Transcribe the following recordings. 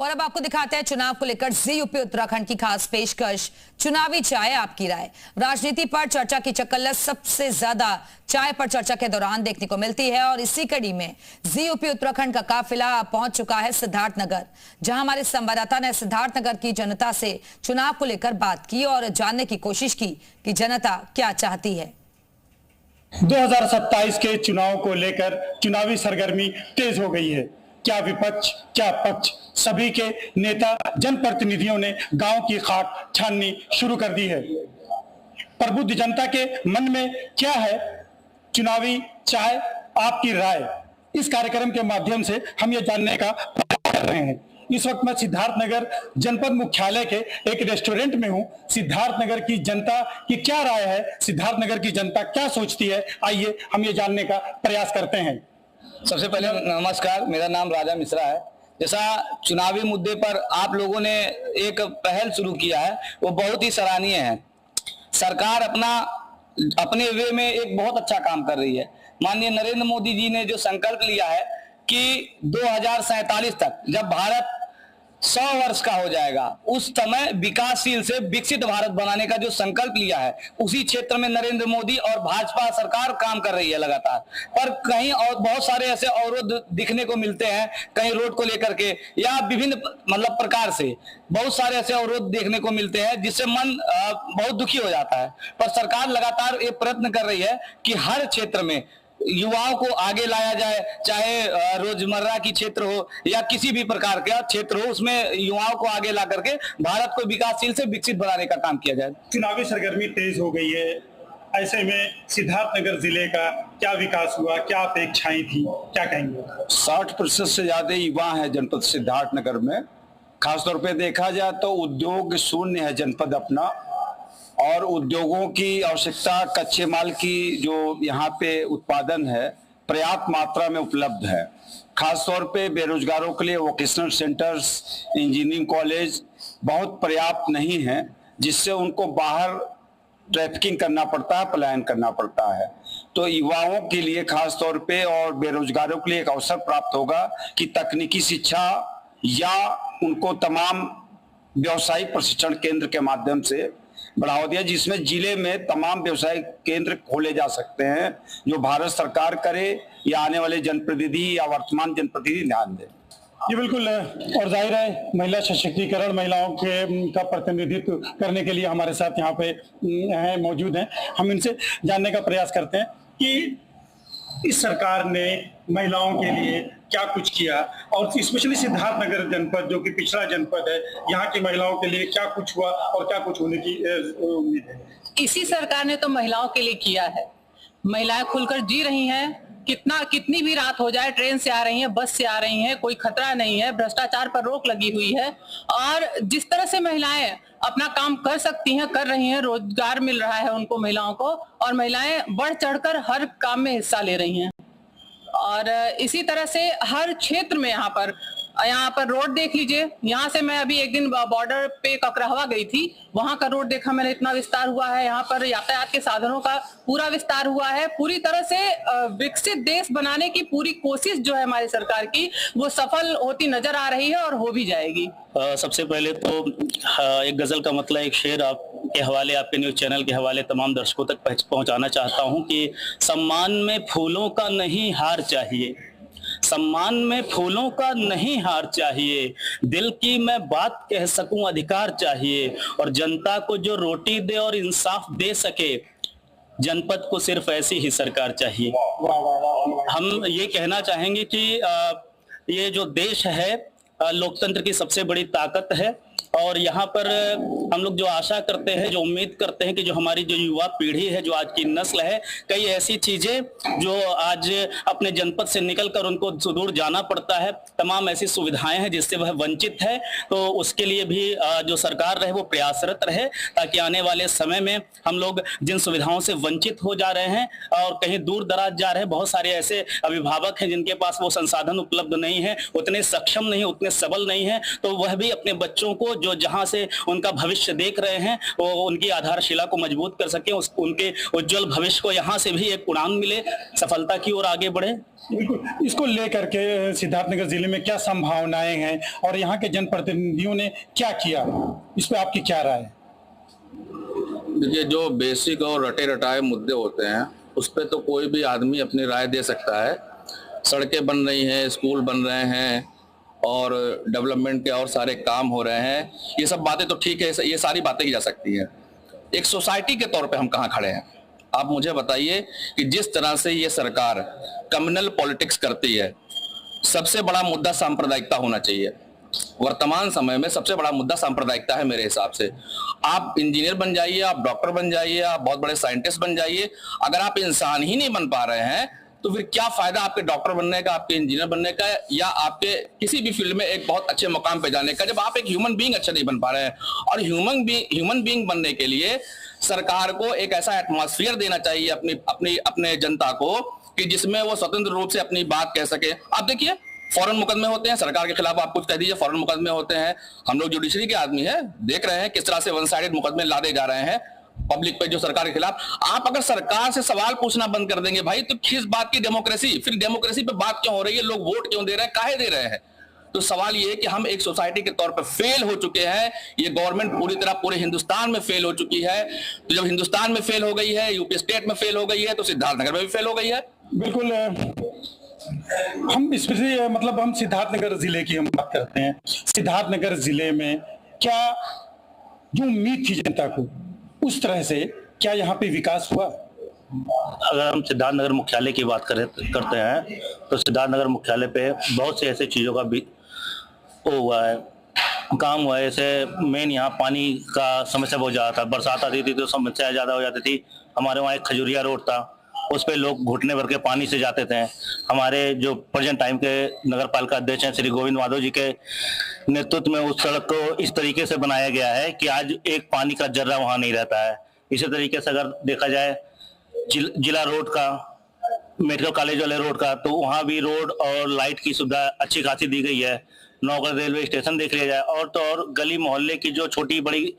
और अब आपको दिखाते हैं चुनाव को लेकर जी यूपी उत्तराखंड की खास पेशकश, चुनावी चाय आपकी राय। राजनीति पर चर्चा की चकल्लस सबसे ज्यादा चाय पर चर्चा के दौरान देखने को मिलती है और इसी कड़ी में जी यूपी उत्तराखंड का काफिला पहुंच चुका है सिद्धार्थनगर, जहां हमारे संवाददाता ने सिद्धार्थनगर की जनता से चुनाव को लेकर बात की और जानने की कोशिश की कि जनता क्या चाहती है। 2027 के चुनाव को लेकर चुनावी सरगर्मी तेज हो गई है। क्या विपक्ष क्या पक्ष, सभी के नेता जनप्रतिनिधियों ने गांव की खाक छाननी शुरू कर दी है। प्रबुद्ध जनता के मन में क्या है, चुनावी चाय आपकी राय, इस कार्यक्रम के माध्यम से हम ये जानने का प्रयास कर रहे हैं। इस वक्त मैं सिद्धार्थनगर जनपद मुख्यालय के एक रेस्टोरेंट में हूं। सिद्धार्थनगर की जनता की क्या राय है, सिद्धार्थनगर की जनता क्या सोचती है, आइए हम ये जानने का प्रयास करते हैं। सबसे पहले नमस्कार, मेरा नाम राजा मिश्रा है। जैसा चुनावी मुद्दे पर आप लोगों ने एक पहल शुरू किया है, वो बहुत ही सराहनीय है। सरकार अपने वे में एक बहुत अच्छा काम कर रही है। माननीय नरेंद्र मोदी जी ने जो संकल्प लिया है कि 2047 तक जब भारत 100 वर्ष का हो जाएगा, उस समय विकासशील से विकसित भारत बनाने का जो संकल्प लिया है, उसी क्षेत्र में नरेंद्र मोदी और भाजपा सरकार काम कर रही है लगातार। पर कहीं और बहुत सारे ऐसे अवरोध दिखने को मिलते हैं, कहीं रोड को लेकर के या विभिन्न प्रकार से बहुत सारे ऐसे अवरोध देखने को मिलते हैं, जिससे मन बहुत दुखी हो जाता है। पर सरकार लगातार ये प्रयत्न कर रही है कि हर क्षेत्र में युवाओं को आगे लाया जाए, चाहे रोजमर्रा की क्षेत्र हो या किसी भी प्रकार का क्षेत्र हो, उसमें युवाओं को आगे ला करके भारत को विकासशील से विकसित बनाने का काम किया जाए। चुनावी सरगर्मी तेज हो गई है, ऐसे में सिद्धार्थनगर जिले का क्या विकास हुआ, क्या अपेक्षाएं थी, क्या कहेंगे? 60% से ज्यादा युवा है जनपद सिद्धार्थनगर में। खासतौर पे देखा जाए तो उद्योग शून्य है जनपद अपना, और उद्योगों की आवश्यकता, कच्चे माल की जो यहाँ पे उत्पादन है पर्याप्त मात्रा में उपलब्ध है। खासतौर पे बेरोजगारों के लिए वोकेशनल सेंटर्स, इंजीनियरिंग कॉलेज बहुत पर्याप्त नहीं है, जिससे उनको बाहर ट्रैफिकिंग करना पड़ता है, पलायन करना पड़ता है। तो युवाओं के लिए खासतौर पे और बेरोजगारों के लिए एक अवसर प्राप्त होगा कि तकनीकी शिक्षा या उनको तमाम व्यावसायिक प्रशिक्षण केंद्र के माध्यम से बढ़ावा दिया, जिसमें जिले में तमाम व्यवसायिक केंद्र खोले जा सकते हैं, जो भारत सरकार करे या आने वाले जनप्रतिनिधि या वर्तमान जनप्रतिनिधि ध्यान दे। ये बिल्कुल, और जाहिर है महिला सशक्तिकरण, महिलाओं के का प्रतिनिधित्व करने के लिए हमारे साथ यहाँ पे मौजूद हैं। हम इनसे जानने का प्रयास करते हैं कि इस सरकार ने महिलाओं के लिए क्या कुछ किया, और स्पेशली सिद्धार्थनगर जनपद जो कि पिछड़ा जनपद है, यहाँ की महिलाओं के लिए क्या कुछ हुआ और क्या कुछ होने की उम्मीद है? इसी सरकार ने तो महिलाओं के लिए किया है। महिलाएं खुलकर जी रही हैं, कितनी भी रात हो जाए, ट्रेन से आ रही हैं, बस से आ रही हैं, कोई खतरा नहीं है। भ्रष्टाचार पर रोक लगी हुई है और जिस तरह से महिलाएं अपना काम कर सकती हैं, कर रही हैं, रोजगार मिल रहा है उनको, महिलाओं को, और महिलाएं बढ़ चढ़कर हर काम में हिस्सा ले रही हैं। और इसी तरह से हर क्षेत्र में यहाँ पर रोड देख लीजिए। यहाँ से मैं अभी एक दिन बॉर्डर पे ककरहवा गई थी, वहां का रोड देखा मैंने, इतना विस्तार हुआ है। यहाँ पर यातायात के साधनों का पूरा विस्तार हुआ है। पूरी तरह से विकसित देश बनाने की पूरी कोशिश जो है हमारी सरकार की, वो सफल होती नजर आ रही है और हो भी जाएगी। सबसे पहले तो एक गजल का मतलब एक शेर आपके हवाले, आपके न्यूज चैनल के हवाले तमाम दर्शकों तक पहुंचाना चाहता हूं कि सम्मान में फूलों का नहीं हार चाहिए, सम्मान में फूलों का नहीं हार चाहिए, दिल की मैं बात कह सकूं अधिकार चाहिए, और जनता को जो रोटी दे और इंसाफ दे सके, जनपद को सिर्फ ऐसी ही सरकार चाहिए। हम ये कहना चाहेंगे कि ये जो देश है लोकतंत्र की सबसे बड़ी ताकत है, और यहाँ पर हम लोग जो आशा करते हैं, जो उम्मीद करते हैं कि जो हमारी जो युवा पीढ़ी है, जो आज की नस्ल है, कई ऐसी चीजें जो आज अपने जनपद से निकलकर उनको दूर जाना पड़ता है, तमाम ऐसी सुविधाएं हैं जिससे वह वंचित है, तो उसके लिए भी जो सरकार रहे वो प्रयासरत रहे, ताकि आने वाले समय में हम लोग जिन सुविधाओं से वंचित हो जा रहे हैं और कहीं दूर दराज जा रहे हैं, बहुत सारे ऐसे अभिभावक हैं जिनके पास वो संसाधन उपलब्ध नहीं है, उतने सक्षम नहीं, उतने सबल नहीं है, तो वह भी अपने बच्चों को को, जो जहां से उनका भविष्य देख रहे हैं, वो उनकी आधारशिला को मजबूत कर सके, उनके उज्जवल भविष्य को यहाँ से भी एक उड़ान मिले, सफलता की ओर आगे बढ़े। बिल्कुल, इसको लेकर के सिद्धार्थनगर जिले में क्या संभावनाएं हैं और यहाँ के जनप्रतिनिधियों ने क्या किया, इस पे आपकी क्या राय है? देखिए, जो बेसिक और रटे रटाए मुद्दे होते हैं उस पे तो कोई भी आदमी अपनी राय दे सकता है। सड़कें बन रही हैं, स्कूल बन रहे हैं और डेवलपमेंट के और सारे काम हो रहे हैं, ये सब बातें तो ठीक है, ये सारी बातें की जा सकती हैं। एक सोसाइटी के तौर पे हम कहाँ खड़े हैं? आप मुझे बताइए कि जिस तरह से ये सरकार कम्युनल पॉलिटिक्स करती है, सबसे बड़ा मुद्दा सांप्रदायिकता होना चाहिए। वर्तमान समय में सबसे बड़ा मुद्दा सांप्रदायिकता है मेरे हिसाब से। आप इंजीनियर बन जाइए, आप डॉक्टर बन जाइए, आप बहुत बड़े साइंटिस्ट बन जाइए, अगर आप इंसान ही नहीं बन पा रहे हैं तो फिर क्या फायदा आपके डॉक्टर बनने का, आपके इंजीनियर बनने का, या आपके किसी भी फील्ड में एक बहुत अच्छे मुकाम पे जाने का, जब आप एक ह्यूमन बीइंग अच्छा नहीं बन पा रहे हैं। और ह्यूमन बीइंग बनने के लिए सरकार को एक ऐसा एटमॉस्फेयर देना चाहिए अपने जनता को कि जिसमें वो स्वतंत्र रूप से अपनी बात कह सके। आप देखिए, फौरन मुकदमे होते हैं सरकार के खिलाफ, आप कुछ कह दीजिए, फौरन मुकदमे होते हैं। हम लोग जुडिशरी के आदमी हैं, देख रहे हैं किस तरह से वन साइडेड मुकदमे लादे जा रहे हैं पब्लिक पे, जो सरकार के खिलाफ। आप अगर सरकार से सवाल पूछना बंद कर देंगे भाई, तो किस बात की डेमोक्रेसी? फिर डेमोक्रेसी पे बात क्यों हो रही है? लोग वोट क्यों दे रहे हैं, काहे दे रहे हैं? तो सवाल ये है कि हम एक सोसाइटी के तौर पर फेल हो चुके हैं। ये गवर्नमेंट पूरी तरह पूरे हिंदुस्तान में फेल हो चुकी है। तो जब हिंदुस्तान में फेल हो गई है, यूपी स्टेट में फेल हो गई है, तो सिद्धार्थनगर में भी फेल हो गई है। बिल्कुल, हम इसमें मतलब हम सिद्धार्थनगर जिले की हम बात करते हैं। सिद्धार्थनगर जिले में क्या जो उम्मीद थी जनता को, उस तरह से क्या यहाँ पे विकास हुआ? अगर हम सिद्धार्थनगर मुख्यालय की बात करते हैं तो सिद्धार्थनगर मुख्यालय पे बहुत से ऐसे चीज़ों का भी हुआ है, काम हुआ है। जैसे मेन यहाँ पानी का समस्या बहुत ज़्यादा था, बरसात आती थी तो समस्या ज़्यादा हो जाती थी। हमारे वहाँ एक खजूरिया रोड था, उस पे लोग घुटने भर के पानी से जाते थे। हमारे जो प्रेजेंट टाइम के नगर पालिका अध्यक्ष हैं श्री गोविंद माधव जी के नेतृत्व में उस सड़क को इस तरीके से बनाया गया है कि आज एक पानी का जर्रा वहाँ नहीं रहता है। इसी तरीके से अगर देखा जाए जिला रोड का, मेडिकल कॉलेज वाले रोड का, तो वहाँ भी रोड और लाइट की सुविधा अच्छी खासी दी गई है। नौगढ़ रेलवे स्टेशन देख लिया जाए, और तो और गली मोहल्ले की जो छोटी बड़ी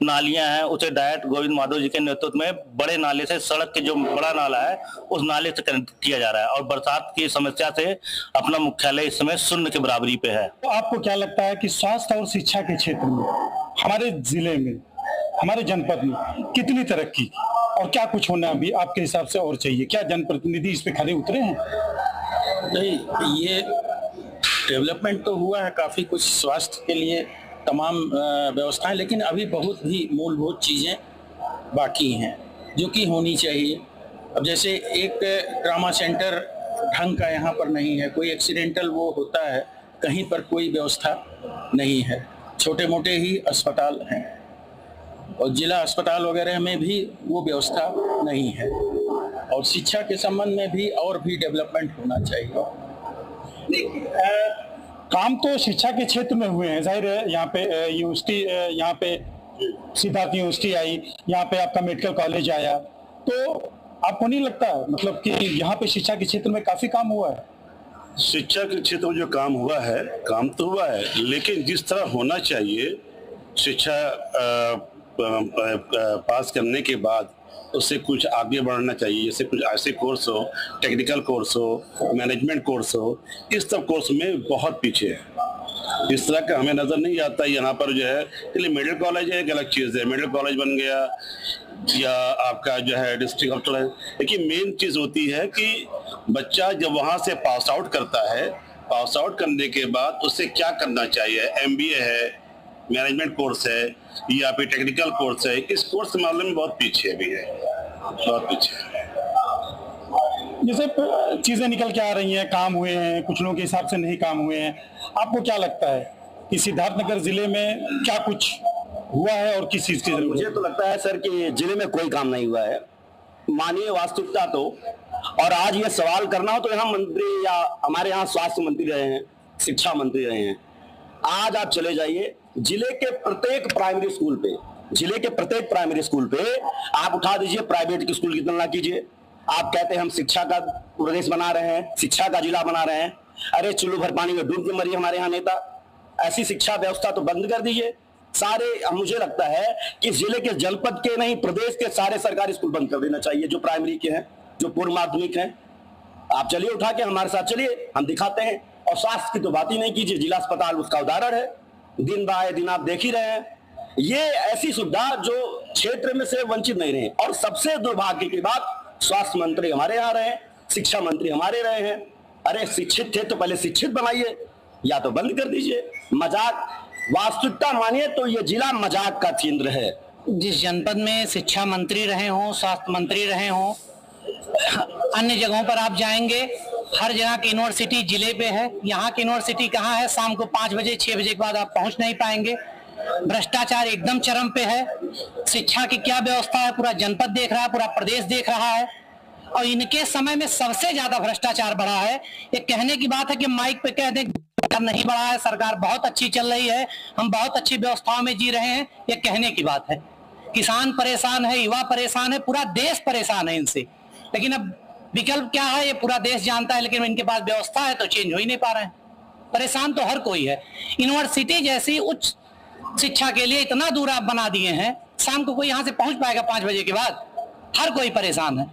नालियां हैं उसे डायरेक्ट गोविंद माधव जी के नेतृत्व में बड़े नाले से, सड़क के जो बड़ा नाला है उस नाले से कनेक्ट किया जा रहा है। और बरसात की समस्या से अपना मुख्यालय इस समय शून्य के बराबरी पे है। तो आपको क्या लगता है कि स्वास्थ्य और शिक्षा के क्षेत्र में हमारे जिले में, हमारे जनपद में कितनी तरक्की और क्या कुछ होना भी आपके हिसाब से और चाहिए? क्या जनप्रतिनिधि इस पे खड़े उतरे हैं? नहीं, ये डेवलपमेंट तो हुआ है काफ़ी कुछ स्वास्थ्य के लिए तमाम व्यवस्थाएं, लेकिन अभी बहुत भी मूलभूत चीज़ें बाकी हैं जो कि होनी चाहिए। अब जैसे एक ट्रामा सेंटर ढंग का यहाँ पर नहीं है, कोई एक्सीडेंटल वो होता है, कहीं पर कोई व्यवस्था नहीं है। छोटे मोटे ही अस्पताल हैं और जिला अस्पताल वगैरह में भी वो व्यवस्था नहीं है। और शिक्षा के संबंध में भी और भी डेवलपमेंट होना चाहिए। काम तो शिक्षा के क्षेत्र में हुए हैं, जाहिर है। यहाँ पे यूनिवर्सिटी, यहाँ पे सिद्धार्थ यूनिवर्सिटी आई, यहाँ पे आपका मेडिकल कॉलेज आया, तो आपको नहीं लगता मतलब कि यहाँ पे शिक्षा के क्षेत्र में काफी काम हुआ है? शिक्षा के क्षेत्र में जो काम हुआ है, काम तो हुआ है, लेकिन जिस तरह होना चाहिए, शिक्षा पास करने के बाद उससे कुछ आगे बढ़ना चाहिए। जैसे कुछ ऐसे कोर्स हो, टेक्निकल कोर्स हो, मैनेजमेंट कोर्स हो, इस सब कोर्स में बहुत पीछे है। इस तरह का हमें नजर नहीं आता। यहाँ पर जो है, चलिए मेडिकल कॉलेज है, एक अलग चीज़ है, मेडिकल कॉलेज बन गया या आपका जो है डिस्ट्रिक्ट हॉस्पिटल है, लेकिन मेन चीज़ होती है कि बच्चा जब वहाँ से पास आउट करता है, पास आउट करने के बाद उससे क्या करना चाहिए। MBA है, मैनेजमेंट कोर्स है या फिर टेक्निकल कोर्स है, इस कोर्स के मामले में बहुत पीछे भी है, बहुत पीछे है। जैसे चीजें निकल के आ रही हैं, काम हुए हैं, कुछ लोगों के हिसाब से नहीं काम हुए हैं। आपको क्या लगता है कि सिद्धार्थनगर जिले में क्या कुछ हुआ है और किस चीज की जरूरत? मुझे तो लगता है सर कि जिले में कोई काम नहीं हुआ है। मानिए वास्तविकता तो, और आज ये सवाल करना हो तो यहाँ मंत्री या हमारे यहाँ स्वास्थ्य मंत्री रहे हैं, शिक्षा मंत्री रहे हैं। आज आप चले जाइए जिले के प्रत्येक प्राइमरी स्कूल पे, जिले के प्रत्येक प्राइमरी स्कूल पे आप उठा दीजिए, प्राइवेट की स्कूल की तुलना कीजिए। आप कहते हैं हम शिक्षा का प्रदेश बना रहे हैं, शिक्षा का जिला बना रहे हैं। अरे चुल्लू भर पानी में डूब के मरी हमारे यहाँ नेता। ऐसी शिक्षा व्यवस्था तो बंद कर दीजिए। सारे मुझे लगता है कि जिले के, जनपद के नहीं, प्रदेश के सारे सरकारी स्कूल बंद कर देना चाहिए, जो प्राइमरी के हैं, जो पूर्व माध्यमिक हैं। आप चलिए उठा के हमारे साथ चलिए, हम दिखाते हैं। और स्वास्थ्य की तो बात ही नहीं कीजिए, जिला अस्पताल उसका उदाहरण है, दिन बाय दिन आप देख ही रहे हैं। ये ऐसी सुविधा जो क्षेत्र में से वंचित नहीं रहे। और सबसे दुर्भाग्य की बात, स्वास्थ्य मंत्री हमारे यहाँ रहे, शिक्षा मंत्री हमारे रहे हैं। अरे शिक्षित थे तो पहले शिक्षित बनाइए, या तो बंद कर दीजिए। मजाक, वास्तविकता मानिए तो ये जिला मजाक का केंद्र है। जिस जनपद में शिक्षा मंत्री रहे हों, स्वास्थ्य मंत्री रहे हों, अन्य जगहों पर आप जाएंगे, हर जगह की यूनिवर्सिटी जिले पे है। यहाँ की यूनिवर्सिटी कहाँ है? शाम को 5 बजे 6 बजे के बाद आप पहुंच नहीं पाएंगे। भ्रष्टाचार एकदम चरम पे है। शिक्षा की क्या व्यवस्था है पूरा जनपद देख रहा है, पूरा प्रदेश देख रहा है। और इनके समय में सबसे ज्यादा भ्रष्टाचार बढ़ा है। ये कहने की बात है कि माइक पे कह दें नहीं बढ़ा है, सरकार बहुत अच्छी चल रही है, हम बहुत अच्छी व्यवस्थाओं में जी रहे हैं, ये कहने की बात है। किसान परेशान है, युवा परेशान है, पूरा देश परेशान है इनसे। लेकिन अब विकल्प क्या है ये पूरा देश जानता है, लेकिन इनके पास व्यवस्था है तो चेंज हो ही नहीं पा रहे हैं। परेशान तो हर कोई है। यूनिवर्सिटी जैसी उच्च शिक्षा के लिए इतना दूर आप बना दिए हैं, शाम को कोई यहाँ से पहुंच पाएगा 5 बजे के बाद? हर कोई परेशान है।